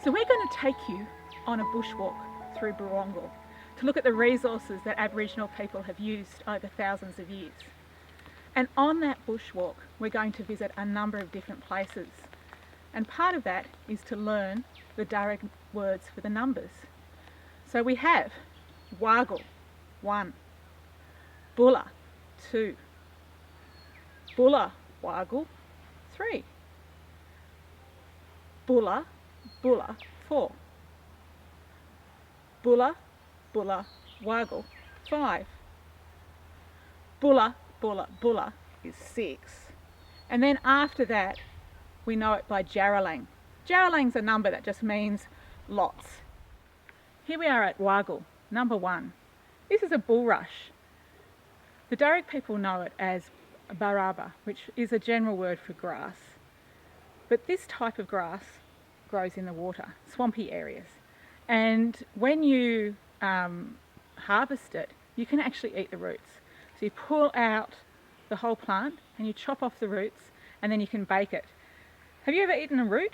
So we're going to take you on a bushwalk through Borongle to look at the resources that Aboriginal people have used over thousands of years. And on that bushwalk, we're going to visit a number of different places. And part of that is to learn the Darug words for the numbers. So we have Wargle, 1, Bulla, 2, Bulla, Wargle, 3, Bulla, Bulla, 4, Bulla, Bulla, Wargle, 5, Bulla, Bulla, Bulla is 6. And then after that, we know it by Jarralang. Jarralang's a number that just means lots. Here we are at Wargle, number 1. This is a bulrush. The Darug people know it as baraba, which is a general word for grass. But this type of grass grows in the water, swampy areas. And when you harvest it, you can actually eat the roots. So you pull out the whole plant and you chop off the roots and then you can bake it. Have you ever eaten a root?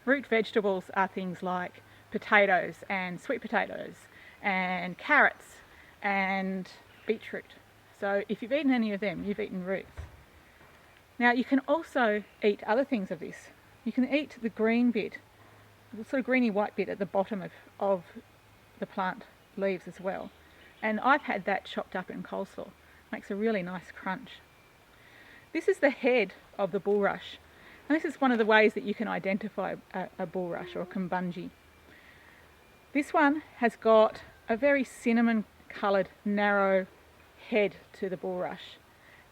Root vegetables are things like potatoes and sweet potatoes and carrots and beetroot. So if you've eaten any of them, you've eaten roots. Now you can also eat other things of this. You can eat the green bit, the sort of greeny white bit at the bottom of the plant leaves as well. And I've had that chopped up in coleslaw. Makes a really nice crunch. This is the head of the bulrush. And this is one of the ways that you can identify a bulrush or a kumbunji. This one has got a very cinnamon coloured narrow head to the bulrush.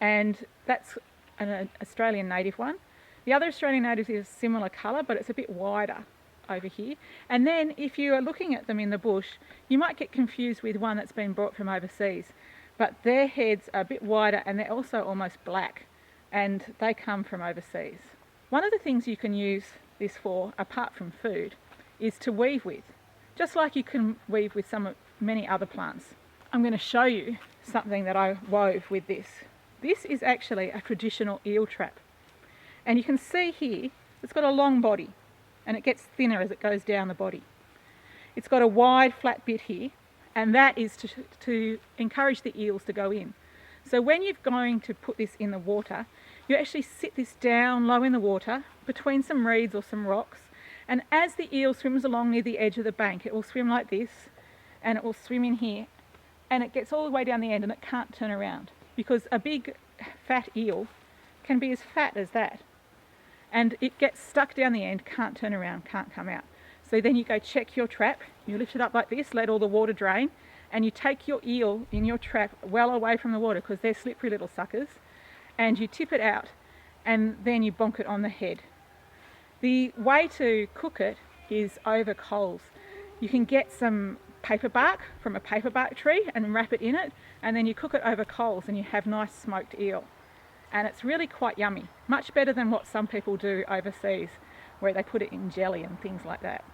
And that's an Australian native one. The other Australian native is a similar colour, but it's a bit wider over here. And then if you are looking at them in the bush, you might get confused with one that's been brought from overseas. But their heads are a bit wider and they're also almost black, and they come from overseas. One of the things you can use this for, apart from food, is to weave with, just like you can weave with many other plants. I'm going to show you something that I wove with this. This is actually a traditional eel trap. And you can see here, it's got a long body and it gets thinner as it goes down the body. It's got a wide flat bit here, and that is to encourage the eels to go in. So when you're going to put this in the water, you actually sit this down low in the water between some reeds or some rocks, and as the eel swims along near the edge of the bank, it will swim like this and it will swim in here, and it gets all the way down the end and it can't turn around because a big fat eel can be as fat as that, and it gets stuck down the end, can't turn around, can't come out. So then you go check your trap, you lift it up like this, let all the water drain, and you take your eel in your trap well away from the water because they're slippery little suckers, and you tip it out and then you bonk it on the head. The way to cook it is over coals. You can get some paper bark from a paper bark tree and wrap it in it, and then you cook it over coals and you have nice smoked eel. And it's really quite yummy, much better than what some people do overseas where they put it in jelly and things like that.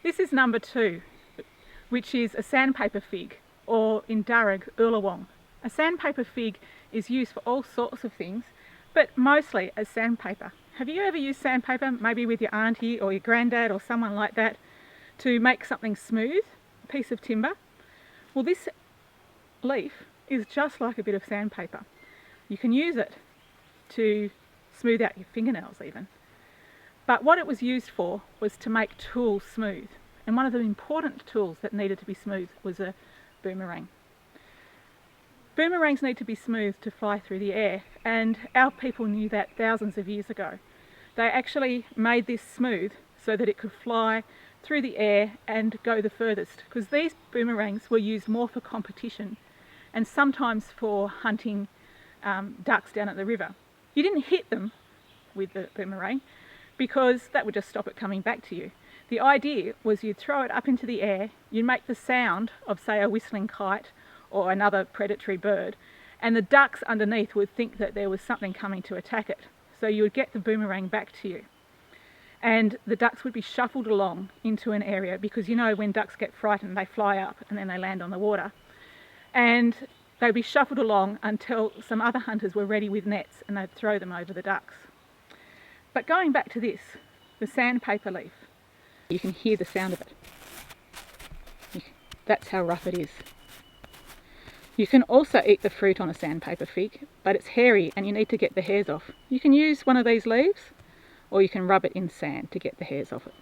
This is number 2, which is a sandpaper fig, or in Darug, Ulawong. A sandpaper fig is used for all sorts of things, but mostly as sandpaper. Have you ever used sandpaper, maybe with your auntie or your granddad or someone like that, to make something smooth, a piece of timber? Well, this leaf is just like a bit of sandpaper. You can use it to smooth out your fingernails even. But what it was used for was to make tools smooth. And one of the important tools that needed to be smooth was a boomerang. Boomerangs need to be smooth to fly through the air, and our people knew that thousands of years ago. They actually made this smooth so that it could fly through the air and go the furthest, because these boomerangs were used more for competition and sometimes for hunting ducks down at the river. You didn't hit them with the boomerang because that would just stop it coming back to you. The idea was you'd throw it up into the air, you'd make the sound of, say, a whistling kite or another predatory bird, and the ducks underneath would think that there was something coming to attack it. So you would get the boomerang back to you. And the ducks would be shuffled along into an area, because you know when ducks get frightened they fly up and then they land on the water. and they'd be shuffled along until some other hunters were ready with nets and they'd throw them over the ducks. But going back to this, the sandpaper leaf, you can hear the sound of it. That's how rough it is. You can also eat the fruit on a sandpaper fig, but it's hairy and you need to get the hairs off. You can use one of these leaves, or you can rub it in sand to get the hairs off it.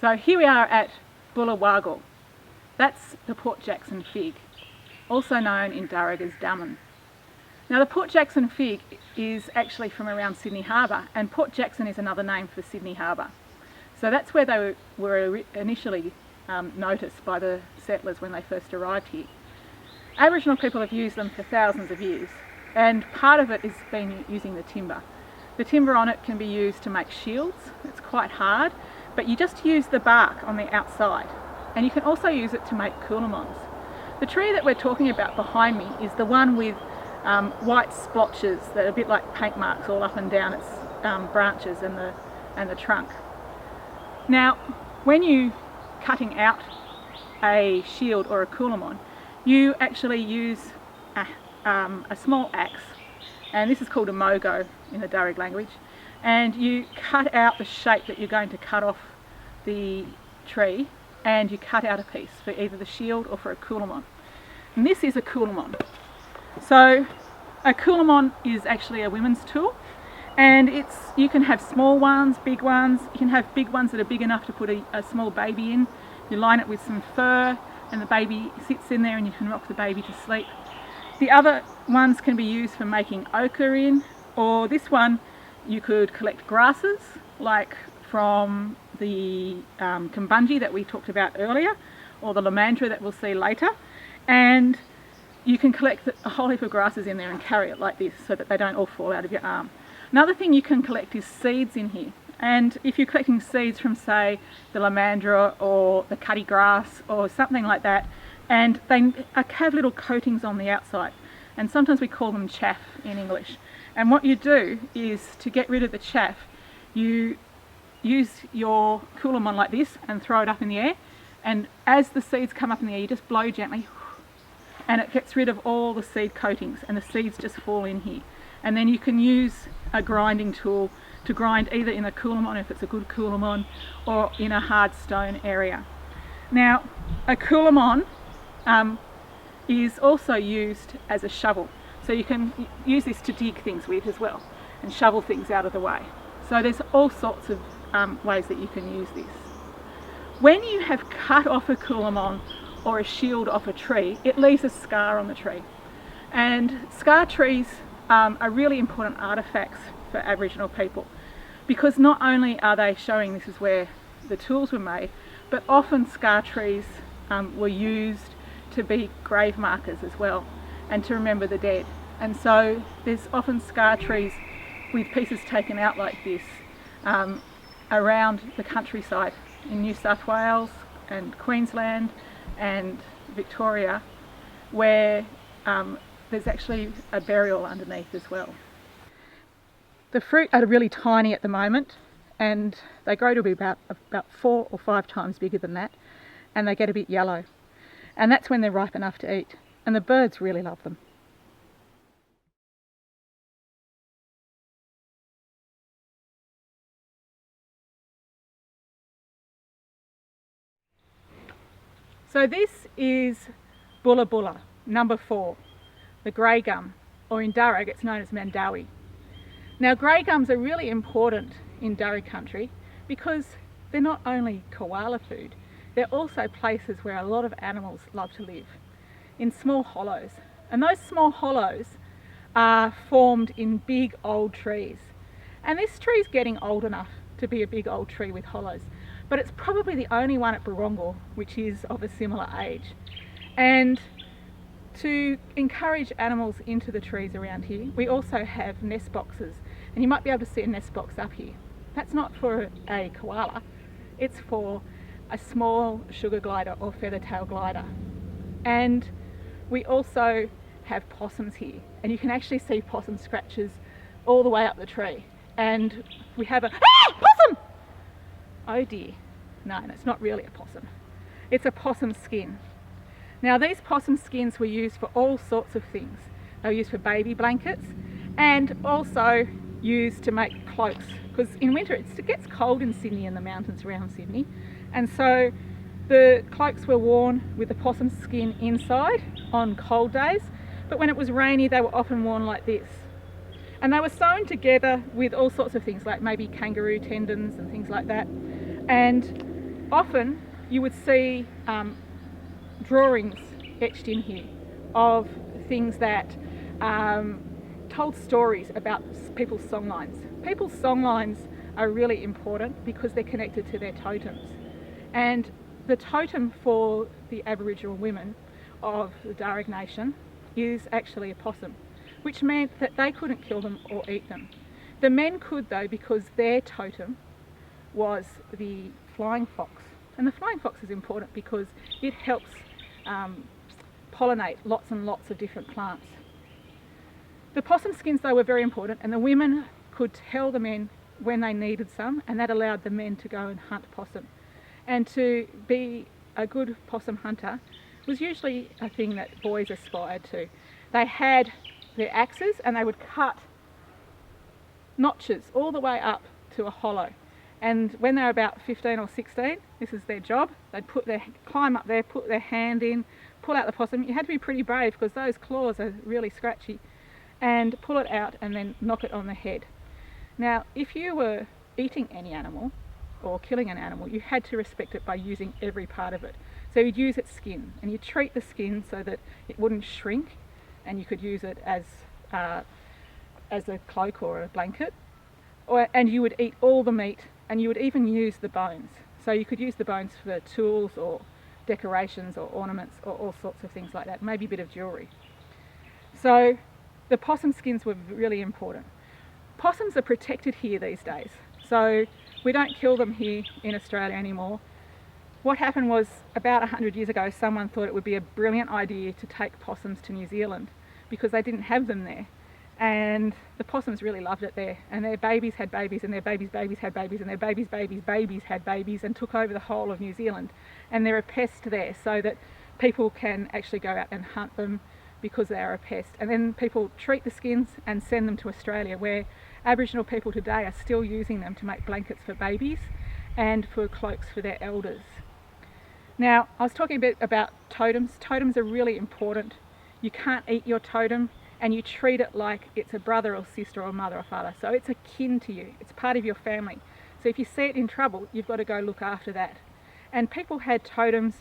So here we are at Bullawaggle. That's the Port Jackson fig, also known in Darug as Daman. Now the Port Jackson fig is actually from around Sydney Harbour, and Port Jackson is another name for Sydney Harbour. So that's where they were initially noticed by the settlers when they first arrived here. Aboriginal people have used them for thousands of years, and part of it has been using the timber. The timber on it can be used to make shields. It's quite hard, but you just use the bark on the outside, and you can also use it to make coolamons. The tree that we're talking about behind me is the one with white splotches that are a bit like paint marks all up and down its branches and the trunk. Now, when you're cutting out a shield or a coolamon, you actually use a small axe, and this is called a mogo in the Darug language, and you cut out the shape that you're going to cut off the tree, and you cut out a piece for either the shield or for a coolamon. And this is a coolamon. So a coolamon is actually a women's tool, and you can have small ones, big ones. You can have big ones that are big enough to put a small baby in. You line it with some fur and the baby sits in there and you can rock the baby to sleep. The other ones can be used for making ochre in, or this one you could collect grasses like from the kumbunji that we talked about earlier, or the lomandra that we'll see later, and you can collect a whole heap of grasses in there and carry it like this so that they don't all fall out of your arm. Another thing you can collect is seeds in here, and if you're collecting seeds from, say, the lomandra or the cutty grass or something like that, and they have little coatings on the outside, and sometimes we call them chaff in English. And what you do is, to get rid of the chaff, you use your coolamon like this and throw it up in the air, and as the seeds come up in the air you just blow gently and it gets rid of all the seed coatings and the seeds just fall in here. And then you can use a grinding tool to grind either in a coolamon if it's a good coolamon, or in a hard stone area. Now a coolamon is also used as a shovel, so you can use this to dig things with as well and shovel things out of the way. So there's all sorts of ways that you can use this. When you have cut off a coolamon or a shield off a tree, it leaves a scar on the tree. And scar trees are really important artefacts for Aboriginal people, because not only are they showing this is where the tools were made, but often scar trees were used to be grave markers as well, and to remember the dead. And so there's often scar trees with pieces taken out like this around the countryside in New South Wales and Queensland and Victoria, where there's actually a burial underneath as well. The fruit are really tiny at the moment, and they grow to be about 4 or 5 times bigger than that, and they get a bit yellow, and that's when they're ripe enough to eat, and the birds really love them. So this is Bulla Bulla, number 4, the grey gum, or in Darug it's known as Mandawi. Now grey gums are really important in Darug country because they're not only koala food, they're also places where a lot of animals love to live, in small hollows. And those small hollows are formed in big old trees. And this tree is getting old enough to be a big old tree with hollows, but it's probably the only one at Barongal which is of a similar age. And to encourage animals into the trees around here, we also have nest boxes, and you might be able to see a nest box up here. That's not for a koala, it's for a small sugar glider or feathertail glider. And we also have possums here, and you can actually see possum scratches all the way up the tree. And we have a possum! Oh dear. No, it's not really a possum. It's a possum skin. Now these possum skins were used for all sorts of things. They were used for baby blankets and also used to make cloaks, because in winter it gets cold in Sydney and the mountains around Sydney, and so the cloaks were worn with the possum skin inside on cold days, but when it was rainy they were often worn like this. And they were sewn together with all sorts of things like maybe kangaroo tendons and things like that, and often you would see drawings etched in here of things that told stories about people's songlines. People's songlines are really important because they're connected to their totems. And the totem for the Aboriginal women of the Darug Nation is actually a possum, which meant that they couldn't kill them or eat them. The men could though, because their totem was the flying fox. And the flying fox is important because it helps pollinate lots and lots of different plants. The possum skins though were very important, and the women could tell the men when they needed some, and that allowed the men to go and hunt possum. And to be a good possum hunter was usually a thing that boys aspired to. They had their axes and they would cut notches all the way up to a hollow. And when they were about 15 or 16, this is their job. They'd climb up there, put their hand in, pull out the possum. You had to be pretty brave because those claws are really scratchy, and pull it out and then knock it on the head. Now, if you were eating any animal or killing an animal, you had to respect it by using every part of it. So you'd use its skin, and you'd treat the skin so that it wouldn't shrink, and you could use it as a cloak or a blanket. And you would eat all the meat, and you would even use the bones. So you could use the bones for tools or decorations or ornaments or all sorts of things like that, maybe a bit of jewellery. So the possum skins were really important. Possums are protected here these days, so we don't kill them here in Australia anymore. What happened was, about 100 years ago, someone thought it would be a brilliant idea to take possums to New Zealand because they didn't have them there. And the possums really loved it there, and their babies had babies, and their babies' babies had babies, and their babies' babies' babies had babies, and took over the whole of New Zealand. And they're a pest there, so that people can actually go out and hunt them because they are a pest. And then people treat the skins and send them to Australia, where Aboriginal people today are still using them to make blankets for babies and for cloaks for their elders. Now, I was talking a bit about totems. Totems are really important. You can't eat your totem, and you treat it like it's a brother or sister or mother or father. So it's akin to you. It's part of your family. So if you see it in trouble, you've got to go look after that. And people had totems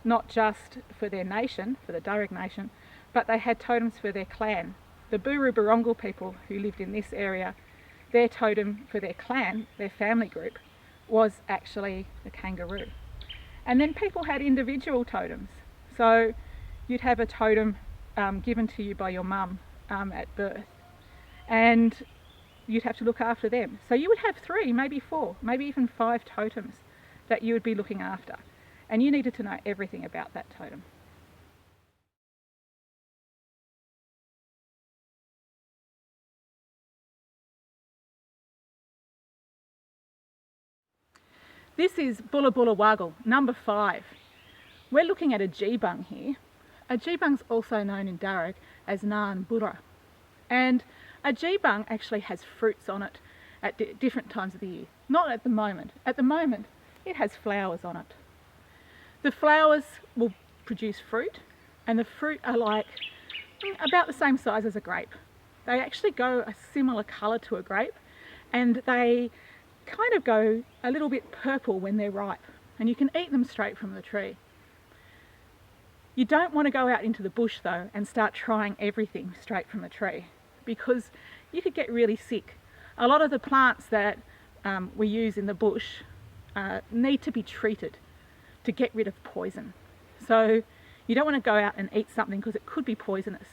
not just for their nation, for the Darug Nation, but they had totems for their clan. The Buru Barongal people who lived in this area, their totem for their clan, their family group, was actually the kangaroo. And then people had individual totems. So you'd have a totem given to you by your mum at birth, and you'd have to look after them. So you would have 3, maybe 4, maybe even 5 totems that you would be looking after, and you needed to know everything about that totem. This is Bulla Bulla Waggle, number 5. We're looking at a geebung here. A geebung's also known in Darug as Naan Burra. And a geebung actually has fruits on it at different times of the year. Not at the moment. At the moment, it has flowers on it. The flowers will produce fruit, and the fruit are like about the same size as a grape. They actually go a similar colour to a grape, and they kind of go a little bit purple when they're ripe, and you can eat them straight from the tree. You don't want to go out into the bush though and start trying everything straight from the tree, because you could get really sick. A lot of the plants that we use in the bush need to be treated to get rid of poison. So you don't want to go out and eat something because it could be poisonous.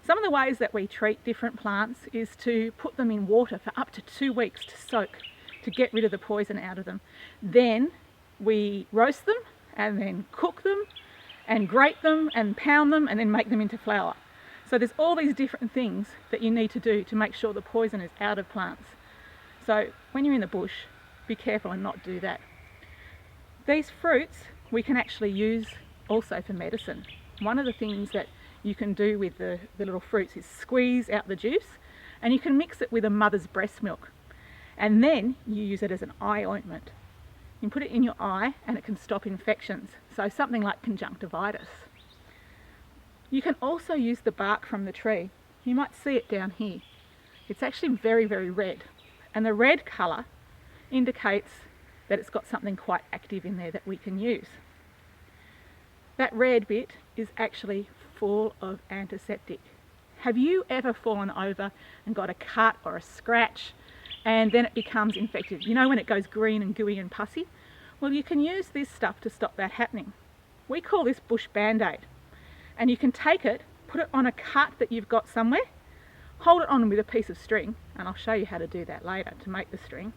Some of the ways that we treat different plants is to put them in water for up to 2 weeks to soak, to get rid of the poison out of them. Then we roast them and then cook them and grate them and pound them and then make them into flour. So there's all these different things that you need to do to make sure the poison is out of plants. So when you're in the bush, be careful and not do that. These fruits we can actually use also for medicine. One of the things that you can do with the little fruits is squeeze out the juice, and you can mix it with a mother's breast milk, and then you use it as an eye ointment. You can put it in your eye and it can stop infections, so something like conjunctivitis. You can also use the bark from the tree. You might see it down here. It's actually very, very red, and the red colour indicates that it's got something quite active in there that we can use. That red bit is actually full of antiseptic. Have you ever fallen over and got a cut or a scratch and then it becomes infected? You know, when it goes green and gooey and pussy? Well, you can use this stuff to stop that happening. We call this bush band-aid, and you can take it, put it on a cut that you've got somewhere, hold it on with a piece of string, and I'll show you how to do that later to make the string.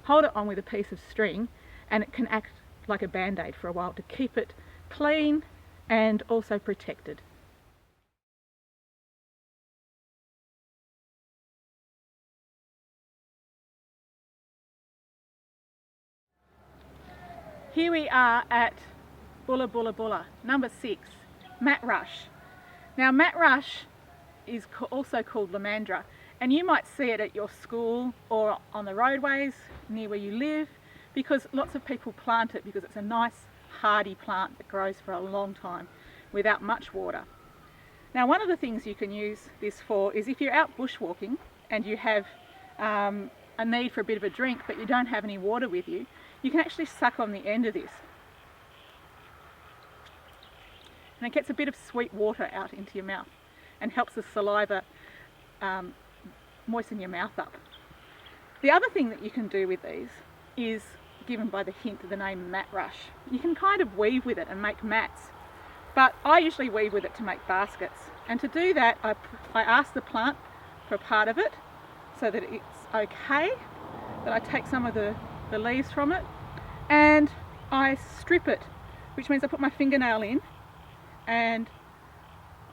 Hold it on with a piece of string and it can act like a band-aid for a while to keep it clean and also protected. Here we are at Bulla Bulla Bulla, number 6, Mat Rush. Now Mat Rush is also called Lomandra, and you might see it at your school or on the roadways near where you live, because lots of people plant it because it's a nice hardy plant that grows for a long time without much water. Now one of the things you can use this for is if you're out bushwalking and you have a need for a bit of a drink but you don't have any water with you, you can actually suck on the end of this. And it gets a bit of sweet water out into your mouth and helps the saliva moisten your mouth up. The other thing that you can do with these is given by the hint of the name Mat Rush. You can kind of weave with it and make mats, but I usually weave with it to make baskets. And to do that, I ask the plant for a part of it so that it's okay, that I take some of the leaves from it and I strip it, which means I put my fingernail in and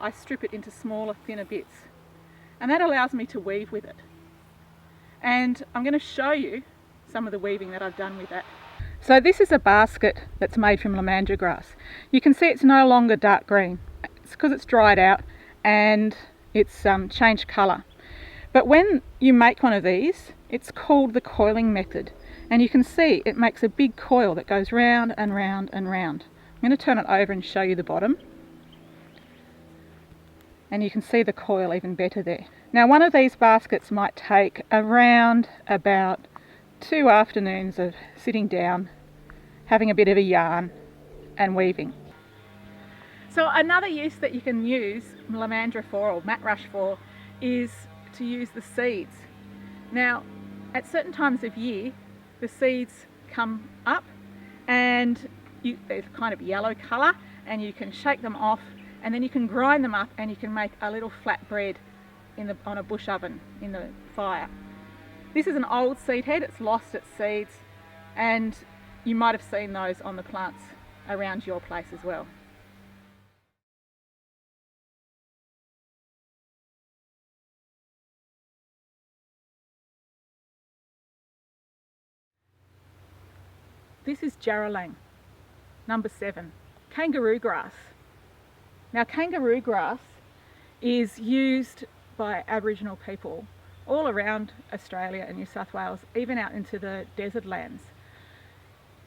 I strip it into smaller, thinner bits. And that allows me to weave with it. And I'm going to show you some of the weaving that I've done with that. So this is a basket that's made from Lomandra grass. You can see it's no longer dark green. It's because it's dried out and it's changed colour. But when you make one of these, it's called the coiling method. And you can see it makes a big coil that goes round and round and round. I'm going to turn it over and show you the bottom. And you can see the coil even better there. Now one of these baskets might take around about 2 afternoons of sitting down, having a bit of a yarn and weaving. So another use that you can use Lomandra for, or Mat Rush for, is to use the seeds. Now at certain times of year the seeds come up and they're kind of yellow colour, and you can shake them off and then you can grind them up and you can make a little flat bread on a bush oven in the fire. This is an old seed head, it's lost its seeds, and you might have seen those on the plants around your place as well. This is Jarralang, number 7, kangaroo grass. Now kangaroo grass is used by Aboriginal people all around Australia and New South Wales, even out into the desert lands.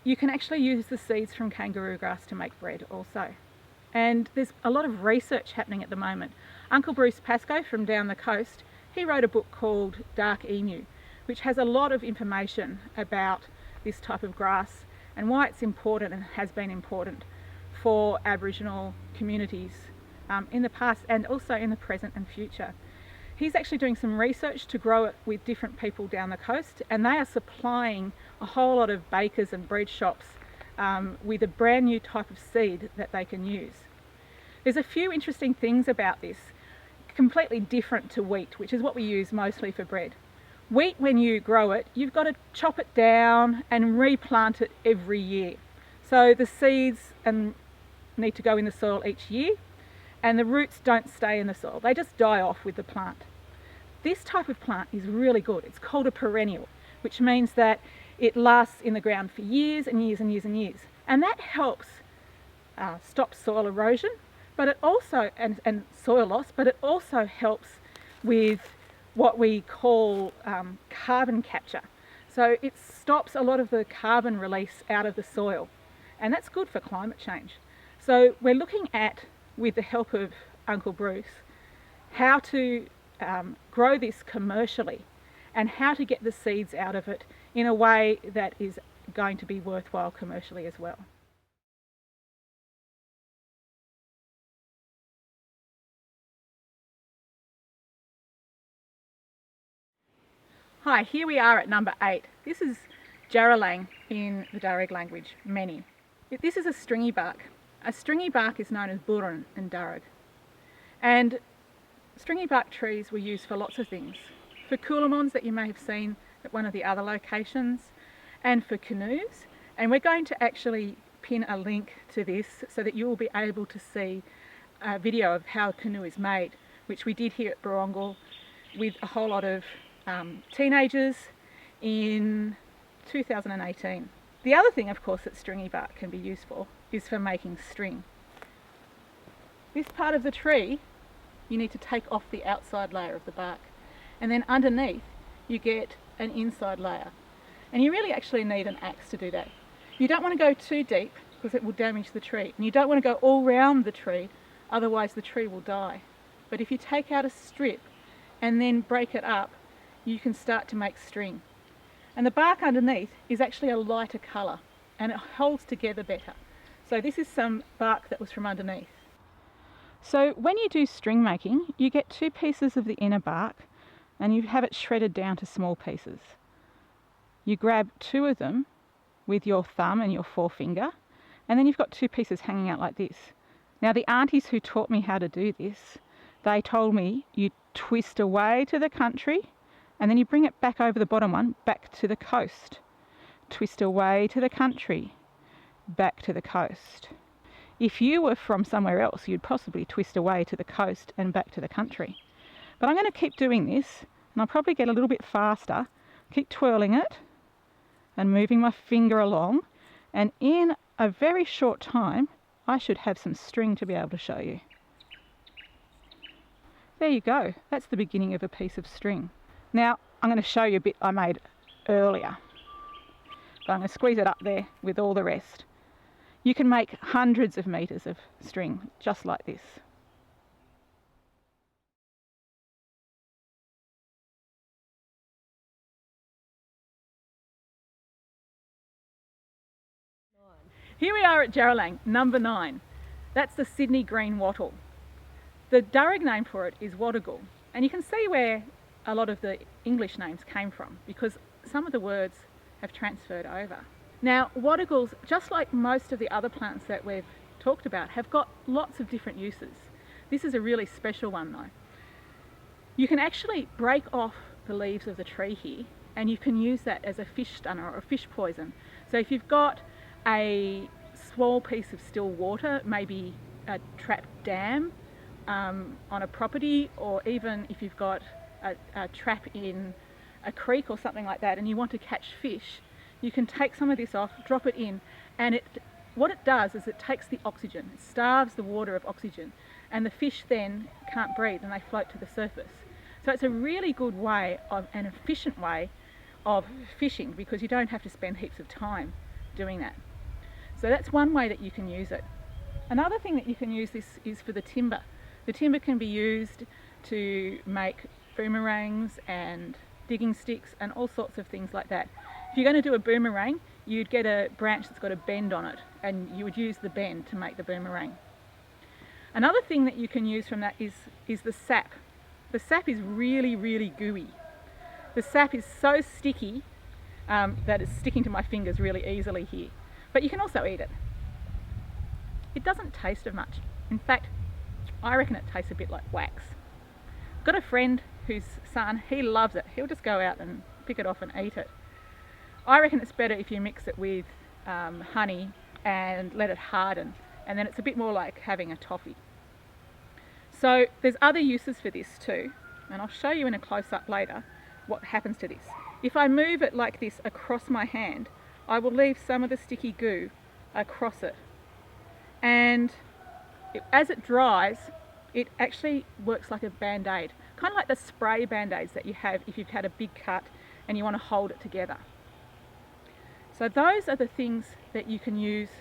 You can actually use the seeds from kangaroo grass to make bread also. And there's a lot of research happening at the moment. Uncle Bruce Pascoe from down the coast, he wrote a book called Dark Emu, which has a lot of information about this type of grass and why it's important and has been important for Aboriginal communities in the past and also in the present and future. He's actually doing some research to grow it with different people down the coast, and they are supplying a whole lot of bakers and bread shops with a brand new type of seed that they can use. There's a few interesting things about this, completely different to wheat, which is what we use mostly for bread. Wheat, when you grow it, you've got to chop it down and replant it every year. So the seeds need to go in the soil each year, and the roots don't stay in the soil. They just die off with the plant. This type of plant is really good. It's called a perennial, which means that it lasts in the ground for years and years and years and years. And that helps stop soil erosion, but it also, and soil loss, but it also helps with what we call carbon capture. So it stops a lot of the carbon release out of the soil, and that's good for climate change. So we're looking at, with the help of Uncle Bruce, how to grow this commercially and how to get the seeds out of it in a way that is going to be worthwhile commercially as well. Hi, here we are at number 8. This is Jarralang in the Darug language, many. This is a stringy bark. A stringy bark is known as burun in Darug. And stringy bark trees were used for lots of things. For coolamons that you may have seen at one of the other locations, and for canoes. And we're going to actually pin a link to this so that you will be able to see a video of how a canoe is made, which we did here at Barongal with a whole lot of teenagers in 2018. The other thing, of course, that stringy bark can be used for is for making string. This part of the tree, you need to take off the outside layer of the bark, and then underneath you get an inside layer, and you really actually need an axe to do that. You don't want to go too deep because it will damage the tree, and you don't want to go all round the tree, otherwise the tree will die. But if you take out a strip and then break it up, you can start to make string. And the bark underneath is actually a lighter colour and it holds together better. So this is some bark that was from underneath. So when you do string making, you get 2 pieces of the inner bark and you have it shredded down to small pieces. You grab 2 of them with your thumb and your forefinger, and then you've got 2 pieces hanging out like this. Now the aunties who taught me how to do this, they told me you twist away to the country and then you bring it back over the bottom one, back to the coast. Twist away to the country, back to the coast. If you were from somewhere else, you'd possibly twist away to the coast and back to the country. But I'm going to keep doing this, and I'll probably get a little bit faster. Keep twirling it and moving my finger along, and in a very short time, I should have some string to be able to show you. There you go. That's the beginning of a piece of string. Now, I'm going to show you a bit I made earlier. But I'm going to squeeze it up there with all the rest. You can make hundreds of meters of string just like this. Here we are at Jarralang, number 9. That's the Sydney green wattle. The Darug name for it is Wadigal, and you can see where a lot of the English names came from because some of the words have transferred over. Now, Wadigals, just like most of the other plants that we've talked about, have got lots of different uses. This is a really special one though. You can actually break off the leaves of the tree here and you can use that as a fish stunner or a fish poison. So if you've got a small piece of still water, maybe a trapped dam on a property, or even if you've got a trap in a creek or something like that and you want to catch fish, you can take some of this off, drop it in, and what it does is it takes the oxygen, it starves the water of oxygen, and the fish then can't breathe and they float to the surface. So it's a really good way of, an efficient way of fishing, because you don't have to spend heaps of time doing that. So that's one way that you can use it. Another thing that you can use this is for the timber. The timber can be used to make boomerangs and digging sticks and all sorts of things like that. If you're going to do a boomerang, you'd get a branch that's got a bend on it and you would use the bend to make the boomerang. Another thing that you can use from that is the sap. The sap is really, really gooey. The sap is so sticky that it's sticking to my fingers really easily here. But you can also eat it. It doesn't taste of much. In fact, I reckon it tastes a bit like wax. I've got a friend whose son, he loves it. He'll just go out and pick it off and eat it. I reckon it's better if you mix it with honey and let it harden, and then it's a bit more like having a toffee. So there's other uses for this too, and I'll show you in a close-up later what happens to this. If I move it like this across my hand, I will leave some of the sticky goo across it, and as it dries, it actually works like a band-aid, kind of like the spray band-aids that you have if you've had a big cut and you want to hold it together. So those are the things that you can use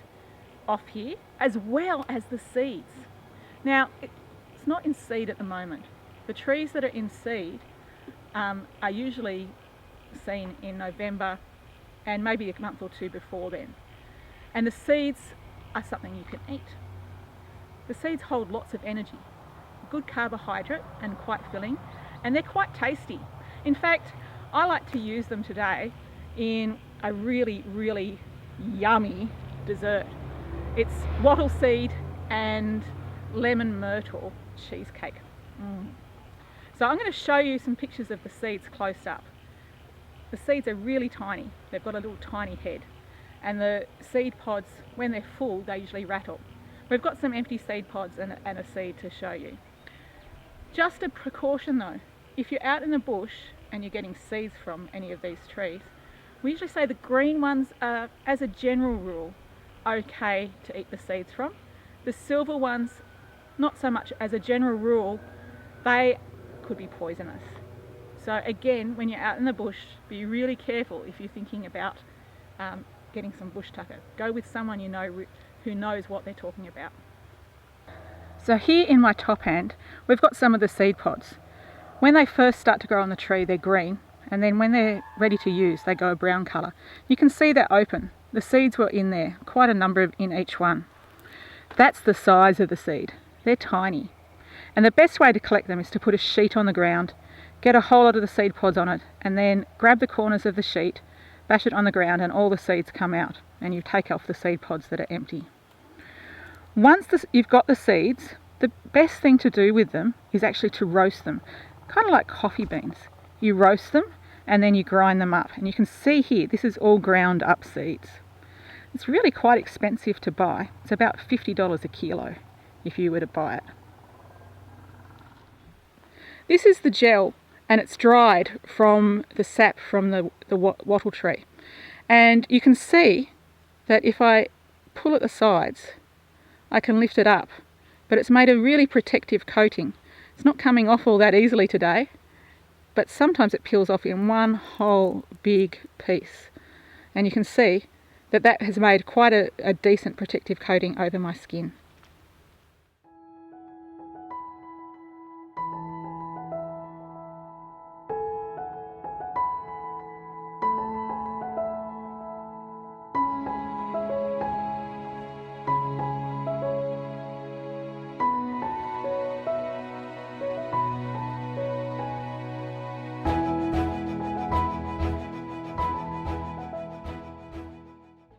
off here, as well as the seeds. Now, it's not in seed at the moment. The trees that are in seed are usually seen in November and maybe a month or two before then. And the seeds are something you can eat. The seeds hold lots of energy, good carbohydrate and quite filling, and they're quite tasty. In fact, I like to use them today in a really, really yummy dessert. It's wattle seed and lemon myrtle cheesecake. So I'm going to show you some pictures of the seeds close up. The seeds are really tiny. They've got a little tiny head, and the seed pods, when they're full, they usually rattle. We've got some empty seed pods and a seed to show you. Just a precaution though, if you're out in the bush and you're getting seeds from any of these trees, we usually say the green ones are, as a general rule, okay to eat the seeds from. The silver ones, not so much. As a general rule, they could be poisonous. So again, when you're out in the bush, be really careful if you're thinking about getting some bush tucker. Go with someone you know who knows what they're talking about. So here in my top hand, we've got some of the seed pods. When they first start to grow on the tree, they're green, and then when they're ready to use, they go a brown colour. You can see they're open. The seeds were in there, quite a number in each one. That's the size of the seed. They're tiny. And the best way to collect them is to put a sheet on the ground, get a whole lot of the seed pods on it, and then grab the corners of the sheet, bash it on the ground, and all the seeds come out, and you take off the seed pods that are empty. Once you've got the seeds, the best thing to do with them is actually to roast them, kind of like coffee beans. You roast them and then you grind them up, and you can see here this is all ground up seeds. It's really quite expensive to buy. It's about $50 a kilo if you were to buy it. This is the gel, and it's dried from the sap from the wattle tree, and you can see that if I pull at the sides I can lift it up, but it's made a really protective coating. It's not coming off all that easily today, but sometimes it peels off in one whole big piece, and you can see that that has made quite a decent protective coating over my skin.